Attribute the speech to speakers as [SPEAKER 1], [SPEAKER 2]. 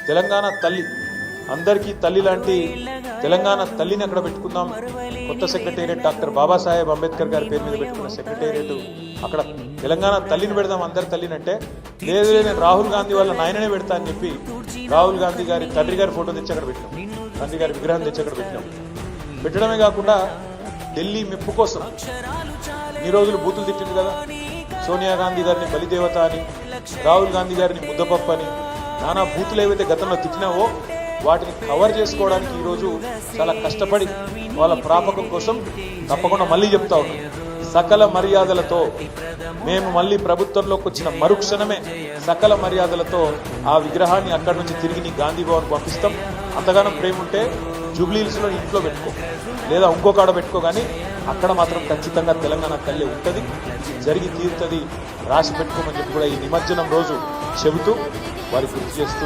[SPEAKER 1] తెలంగాణ తల్లి అందరికీ తల్లి లాంటి తెలంగాణ తల్లిని అక్కడ పెట్టుకుందాం. కొత్త సెక్రటేరియట్ డాక్టర్ బాబాసాహెబ్ అంబేద్కర్ గారి పేరు మీద పెట్టుకున్న సెక్రటేరియట్ అక్కడ తెలంగాణ తల్లిని పెడదాం, అందరి తల్లిని అంటే లేదు నేను రాహుల్ గాంధీ వాళ్ళ నాయననే పెడతా అని చెప్పి రాహుల్ గాంధీ గారి తండ్రి గారి ఫోటో తెచ్చి అక్కడ పెట్టినాం, తండ్రి గారి విగ్రహం తెచ్చి అక్కడ పెట్టినాం. పెట్టడమే కాకుండా ఢిల్లీ మెప్పు కోసం ఈ రోజులు బూతులు తిట్టింది కదా, సోనియా గాంధీ గారిని బలిదేవత అని, రాహుల్ గాంధీ గారిని ముద్దపప్పు అని, నానా బూతులు ఏవైతే గతంలో తిట్టినావో వాటిని కవర్ చేసుకోవడానికి ఈరోజు చాలా కష్టపడి వాళ్ళ ప్రాపకం కోసం తప్పకుండా మళ్ళీ చెప్తా ఉన్నాం. సకల మర్యాదలతో మేము మళ్ళీ ప్రభుత్వంలోకి వచ్చిన మరుక్షణమే సకల మర్యాదలతో ఆ విగ్రహాన్ని అక్కడి నుంచి తిరిగి నీ గాంధీ భవన్ పంపిస్తాం. అంతగానో ప్రేమ ఉంటే జూబ్లీహిల్స్లో ఇంట్లో పెట్టుకో లేదా ఇంకో కాడ పెట్టుకో, కానీ అక్కడ మాత్రం ఖచ్చితంగా తెలంగాణ తల్లి ఉంటుంది, జరిగి తీరుతుంది, రాసి పెట్టుకోమని చెప్పి కూడా ఈ నిమజ్జనం రోజు చెబుతూ వారికి గుర్తు చేస్తూ